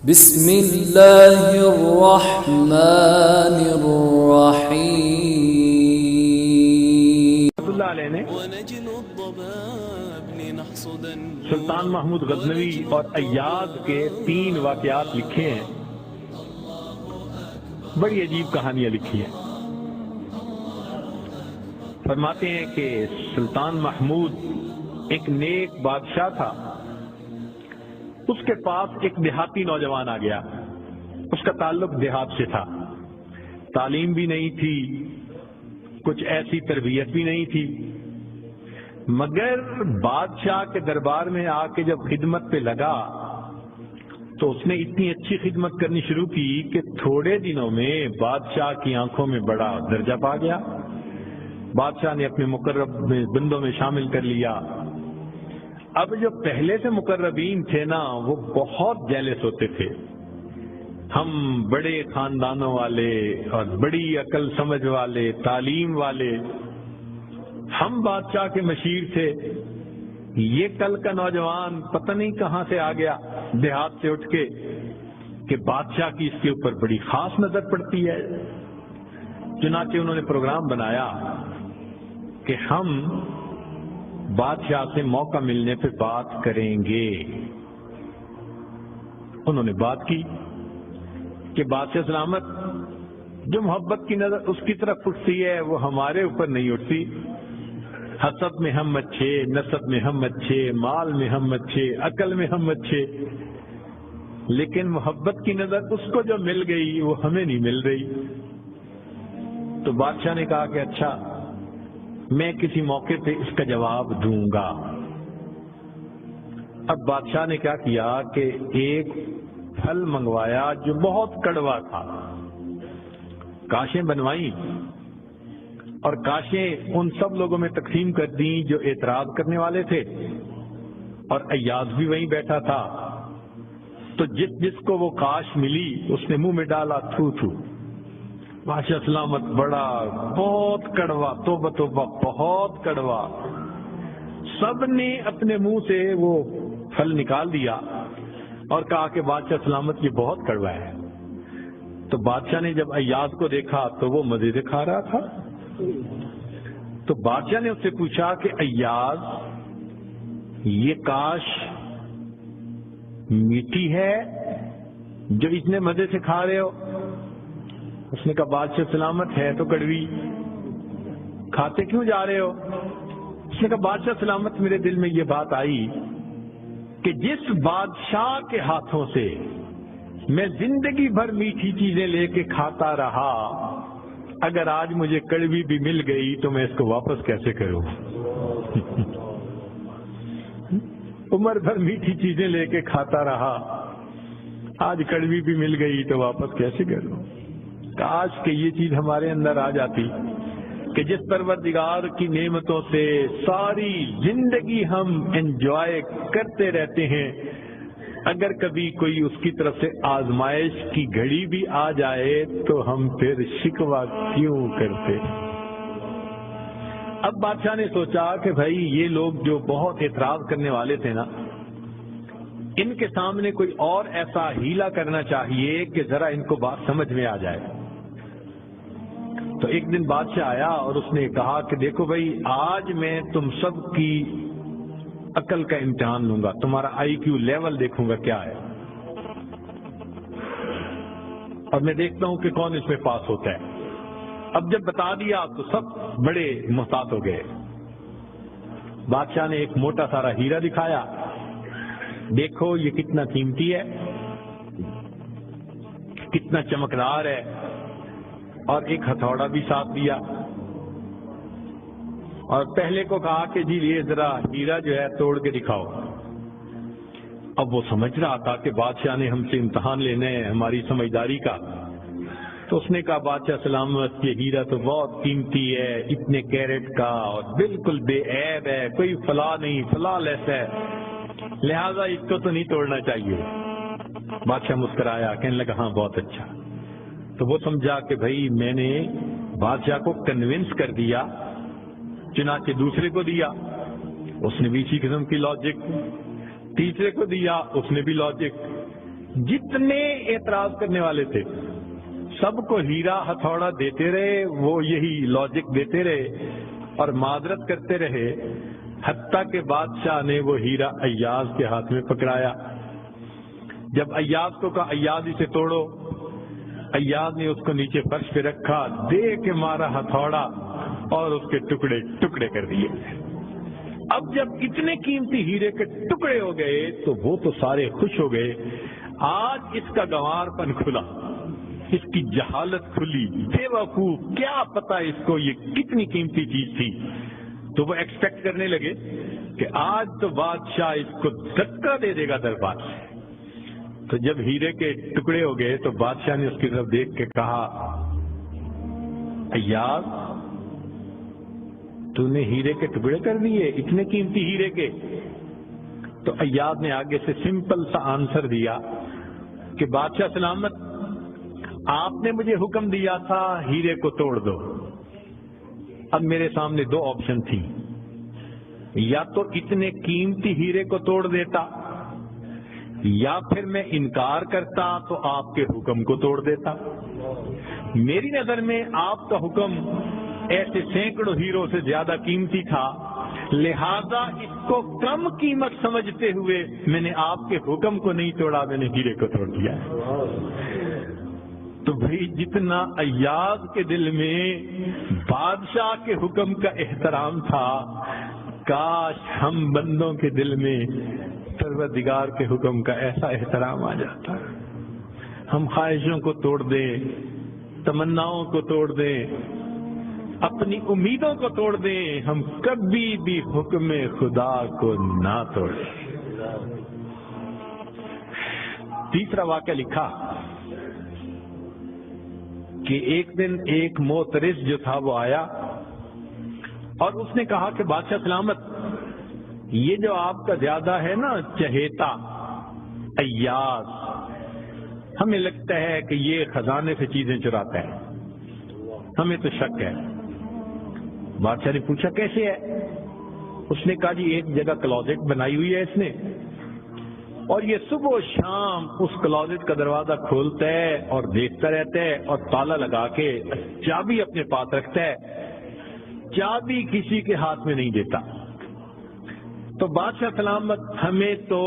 بسم اللہ الرحمن الرحیم۔ اللہ علیہ نے سلطان محمود غزنوی اور ایاز کے 3 واقعات لکھے ہیں، بڑی عجیب کہانیاں لکھی ہیں۔ فرماتے ہیں کہ سلطان محمود ایک نیک بادشاہ تھا، اس کے پاس ایک دیہاتی نوجوان آ گیا، اس کا تعلق دیہات سے تھا، تعلیم بھی نہیں تھی، کچھ ایسی تربیت بھی نہیں تھی، مگر بادشاہ کے دربار میں آ کے جب خدمت پہ لگا تو اس نے اتنی اچھی خدمت کرنی شروع کی کہ تھوڑے دنوں میں بادشاہ کی آنکھوں میں بڑا درجہ پا گیا، بادشاہ نے اپنے مقرب بندوں میں شامل کر لیا۔ اب جو پہلے سے مقربین تھے نا، وہ بہت جیلس ہوتے تھے، ہم بڑے خاندانوں والے اور بڑی عقل سمجھ والے، تعلیم والے، ہم بادشاہ کے مشیر تھے، یہ کل کا نوجوان پتہ نہیں کہاں سے آ گیا دیہات سے اٹھ کے کہ بادشاہ کی اس کے اوپر بڑی خاص نظر پڑتی ہے۔ چنانچہ انہوں نے پروگرام بنایا کہ ہم بادشاہ سے موقع ملنے پہ بات کریں گے۔ انہوں نے بات کی کہ بادشاہ سلامت، جو محبت کی نظر اس کی طرف اٹھتی ہے وہ ہمارے اوپر نہیں اٹھتی، حسب میں ہم اچھے، نسب میں ہم اچھے، مال میں ہم اچھے، عقل میں ہم اچھے، لیکن محبت کی نظر اس کو جو مل گئی وہ ہمیں نہیں مل رہی۔ تو بادشاہ نے کہا کہ اچھا، میں کسی موقع پہ اس کا جواب دوں گا۔ اب بادشاہ نے کیا کیا کہ ایک پھل منگوایا جو بہت کڑوا تھا، کاشیں بنوائیں اور کاشیں ان سب لوگوں میں تقسیم کر دیں جو اعتراض کرنے والے تھے، اور ایاز بھی وہیں بیٹھا تھا، تو جس جس کو وہ کاش ملی اس نے منہ میں ڈالا، تھو تھو، بادشاہ سلامت، بڑا بہت کڑوا، توبہ توبہ، بہت کڑوا۔ سب نے اپنے منہ سے وہ پھل نکال دیا اور کہا کہ بادشاہ سلامت یہ بہت کڑوا ہے۔ تو بادشاہ نے جب ایاز کو دیکھا تو وہ مزے سے کھا رہا تھا، تو بادشاہ نے اس سے پوچھا کہ ایاز، یہ کاش میٹھی ہے جو اتنے مزے سے کھا رہے ہو؟ اس نے کہا بادشاہ سلامت ہے تو کڑوی، کھاتے کیوں جا رہے ہو؟ اس نے کہا بادشاہ سلامت، میرے دل میں یہ بات آئی کہ جس بادشاہ کے ہاتھوں سے میں زندگی بھر میٹھی چیزیں لے کے کھاتا رہا، اگر آج مجھے کڑوی بھی مل گئی تو میں اس کو واپس کیسے کروں؟ عمر بھر میٹھی چیزیں لے کے کھاتا رہا، آج کڑوی بھی مل گئی تو واپس کیسے کروں؟ کاش کہ یہ چیز ہمارے اندر آ جاتی کہ جس پروردگار کی نعمتوں سے ساری زندگی ہم انجوائے کرتے رہتے ہیں، اگر کبھی کوئی اس کی طرف سے آزمائش کی گھڑی بھی آ جائے تو ہم پھر شکوہ کیوں کرتے؟ اب بادشاہ نے سوچا کہ بھائی یہ لوگ جو بہت اعتراض کرنے والے تھے نا، ان کے سامنے کوئی اور ایسا ہیلا کرنا چاہیے کہ ذرا ان کو بات سمجھ میں آ جائے۔ تو ایک دن بادشاہ آیا اور اس نے کہا کہ دیکھو بھائی، آج میں تم سب کی عقل کا امتحان لوں گا، تمہارا آئی کیو لیول دیکھوں گا کیا ہے، اور میں دیکھتا ہوں کہ کون اس میں پاس ہوتا ہے۔ اب جب بتا دیا تو سب بڑے محتاط ہو گئے۔ بادشاہ نے ایک موٹا سارا ہیرا دکھایا، دیکھو یہ کتنا قیمتی ہے، کتنا چمکدار ہے، اور ایک ہتھوڑا بھی ساتھ دیا، اور پہلے کو کہا کہ جی یہ ذرا ہیرا جو ہے توڑ کے دکھاؤ۔ اب وہ سمجھ رہا تھا کہ بادشاہ نے ہم سے امتحان لینا ہے ہماری سمجھداری کا، تو اس نے کہا بادشاہ سلامت، یہ ہیرا تو بہت قیمتی ہے، اتنے کیرٹ کا اور بالکل بے عیب ہے، کوئی فلاں نہیں، فلاں لیس ہے، لہذا اس کو تو نہیں توڑنا چاہیے۔ بادشاہ مسکرایا، کہنے لگا ہاں بہت اچھا۔ تو وہ سمجھا کہ بھائی میں نے بادشاہ کو کنونس کر دیا، چنانچہ دوسرے کو دیا، اس نے بھی اسی قسم کی لاجک، تیسرے کو دیا، اس نے بھی لاجک، جتنے اعتراض کرنے والے تھے سب کو ہیرا ہتھوڑا دیتے رہے، وہ یہی لاجک دیتے رہے اور معذرت کرتے رہے، حتیٰ کہ بادشاہ نے وہ ہیرا ایاز کے ہاتھ میں پکڑایا۔ جب ایاز کو کہا ایاز اسے توڑو، ایاز نے اس کو نیچے فرش پہ رکھا، دے کے مارا ہتھوڑا اور اس کے ٹکڑے ٹکڑے کر دیے۔ اب جب اتنے قیمتی ہیرے کے ٹکڑے ہو گئے تو وہ تو سارے خوش ہو گئے، آج اس کا گنوار پن کھلا، اس کی جہالت کھلی، بے وقوف، کیا پتا اس کو یہ کتنی قیمتی چیز تھی۔ تو وہ ایکسپیکٹ کرنے لگے کہ آج تو بادشاہ اس کو دھکا دے دے گا دربار سے۔ تو جب ہیرے کے ٹکڑے ہو گئے تو بادشاہ نے اس کی طرف دیکھ کے کہا ایاز تو نے ہیرے کے ٹکڑے کر دیے، اتنے قیمتی ہیرے کے؟ تو ایاز نے آگے سے سمپل سا آنسر دیا کہ بادشاہ سلامت، آپ نے مجھے حکم دیا تھا ہیرے کو توڑ دو۔ اب میرے سامنے دو آپشن تھی، یا تو اتنے قیمتی ہیرے کو توڑ دیتا، یا پھر میں انکار کرتا تو آپ کے حکم کو توڑ دیتا۔ میری نظر میں آپ کا حکم ایسے سینکڑوں ہیروں سے زیادہ قیمتی تھا، لہذا اس کو کم قیمت سمجھتے ہوئے میں نے آپ کے حکم کو نہیں توڑا، میں نے ہیرے کو توڑ دیا۔ تو بھئی جتنا ایاز کے دل میں بادشاہ کے حکم کا احترام تھا، کاش ہم بندوں کے دل میں پروردگار کے حکم کا ایسا احترام آ جاتا۔ ہم خواہشوں کو توڑ دیں، تمناؤں کو توڑ دیں، اپنی امیدوں کو توڑ دیں، ہم کبھی بھی حکم خدا کو نہ توڑیں۔ تیسرا واقعہ لکھا کہ ایک دن ایک معترض جو تھا وہ آیا اور اس نے کہا کہ بادشاہ سلامت، یہ جو آپ کا زیادہ ہے نا چہیتا ایاز، ہمیں لگتا ہے کہ یہ خزانے سے چیزیں چراتا ہے، ہمیں تو شک ہے۔ بادشاہ نے پوچھا کیسے ہے؟ اس نے کہا جی ایک جگہ کلوزٹ بنائی ہوئی ہے اس نے، اور یہ صبح و شام اس کلوزٹ کا دروازہ کھولتا ہے اور دیکھتا رہتا ہے اور تالا لگا کے چابی اپنے پاس رکھتا ہے، چابی کسی کے ہاتھ میں نہیں دیتا۔ تو بادشاہ سلامت، ہمیں تو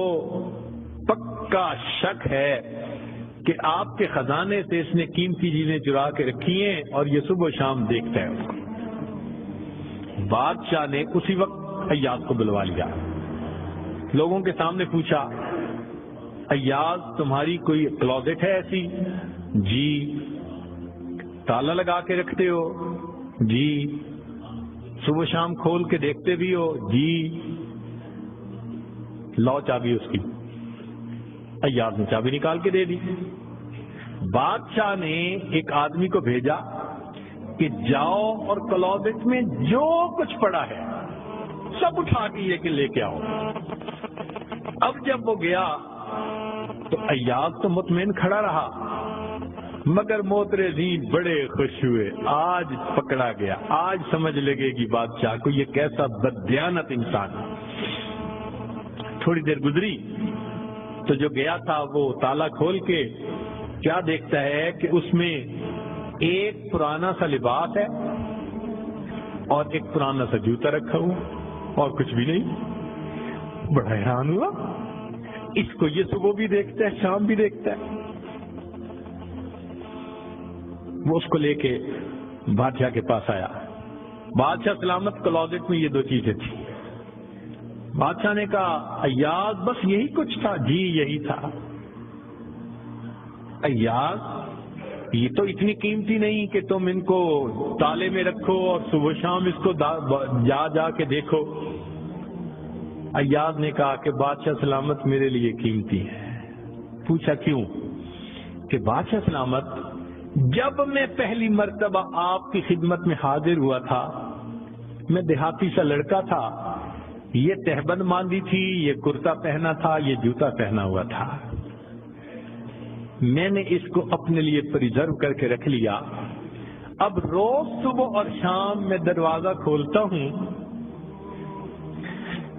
پکا شک ہے کہ آپ کے خزانے سے اس نے قیمتی چیزیں چرا کے رکھی ہیں اور یہ صبح و شام دیکھتا ہے اس کو۔ بادشاہ نے اسی وقت ایاز کو بلوا لیا، لوگوں کے سامنے پوچھا ایاز تمہاری کوئی کلوزٹ ہے ایسی؟ جی۔ تالا لگا کے رکھتے ہو؟ جی۔ صبح شام کھول کے دیکھتے بھی ہو؟ جی۔ لاؤ چابی اس کی۔ ایاز نے چابی نکال کے دے دی۔ بادشاہ نے ایک آدمی کو بھیجا کہ جاؤ اور کلوزٹ میں جو کچھ پڑا ہے سب اٹھا کے یہ کہ لے کے آؤ۔ اب جب وہ گیا تو ایاز تو مطمئن کھڑا رہا، مگر معترضین بڑے خوش ہوئے، آج پکڑا گیا، آج سمجھ لگے گی بادشاہ کو یہ کیسا بددیانت انسان ہے۔ تھوڑی دیر گزری تو جو گیا تھا وہ تالا کھول کے کیا دیکھتا ہے کہ اس میں ایک پرانا سا لباس ہے اور ایک پرانا سا جوتا رکھا ہوا اور کچھ بھی نہیں۔ بڑا حیران ہوا، اس کو یہ صبح بھی دیکھتا ہے شام بھی دیکھتا ہے۔ وہ اس کو لے کے بادشاہ کے پاس آیا۔ بادشاہ سلامت، کلوزٹ میں یہ دو چیزیں تھیں۔ بادشاہ نے کہا ایاز بس یہی کچھ تھا؟ جی یہی تھا۔ ایاز یہ تو اتنی قیمتی نہیں کہ تم ان کو تالے میں رکھو اور صبح شام اس کو جا جا کے دیکھو۔ ایاز نے کہا کہ بادشاہ سلامت میرے لیے قیمتی ہے۔ پوچھا کیوں؟ کہ بادشاہ سلامت، جب میں پہلی مرتبہ آپ کی خدمت میں حاضر ہوا تھا، میں دیہاتی سا لڑکا تھا، یہ تہبند باندھی تھی، یہ کرتا پہنا تھا، یہ جوتا پہنا ہوا تھا، میں نے اس کو اپنے لیے پریزرو کر کے رکھ لیا۔ اب روز صبح اور شام میں دروازہ کھولتا ہوں،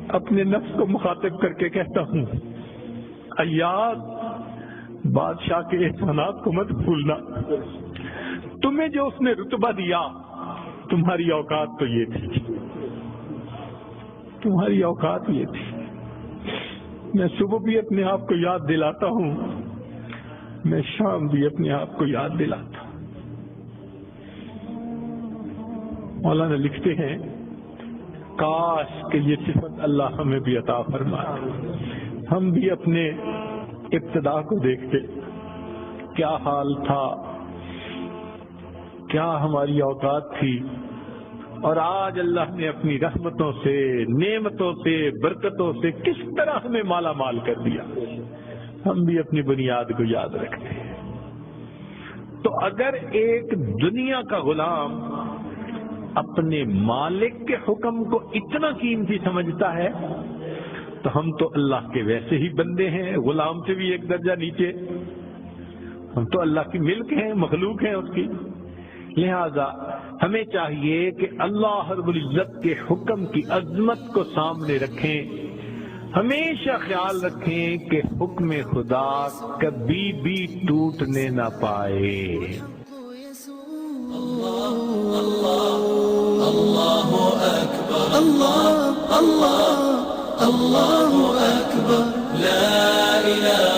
اپنے نفس کو مخاطب کر کے کہتا ہوں ایاز بادشاہ کے احسانات کو مت بھولنا. تمہیں جو اس نے رتبہ دیا تمہاری اوقات تو یہ تھی, تمہاری اوقات یہ تھی. میں صبح بھی اپنے آپ کو یاد دلاتا ہوں, میں شام بھی اپنے آپ کو یاد دلاتا ہوں. مولانا لکھتے ہیں کاش کہ یہ صفت اللہ ہمیں بھی عطا فرمائے. ہم بھی اپنے ابتدا کو دیکھتے, کیا حال تھا, کیا ہماری اوقات تھی, اور آج اللہ نے اپنی رحمتوں سے, نعمتوں سے, برکتوں سے کس طرح ہمیں مالا مال کر دیا. ہم بھی اپنی بنیاد کو یاد رکھتے ہیں. تو اگر ایک دنیا کا غلام اپنے مالک کے حکم کو اتنا قیمتی سمجھتا ہے تو ہم تو اللہ کے ویسے ہی بندے ہیں, غلام سے بھی ایک درجہ نیچے. ہم تو اللہ کی ملک ہیں, مخلوق ہیں اس کی. لہذا ہمیں چاہیے کہ اللہ رب العزت کے حکم کی عظمت کو سامنے رکھیں, ہمیشہ خیال رکھیں کہ حکم خدا کبھی بھی ٹوٹنے نہ پائے. اللہ اکبر اللہ اللہ اللہ اکبر لا الہ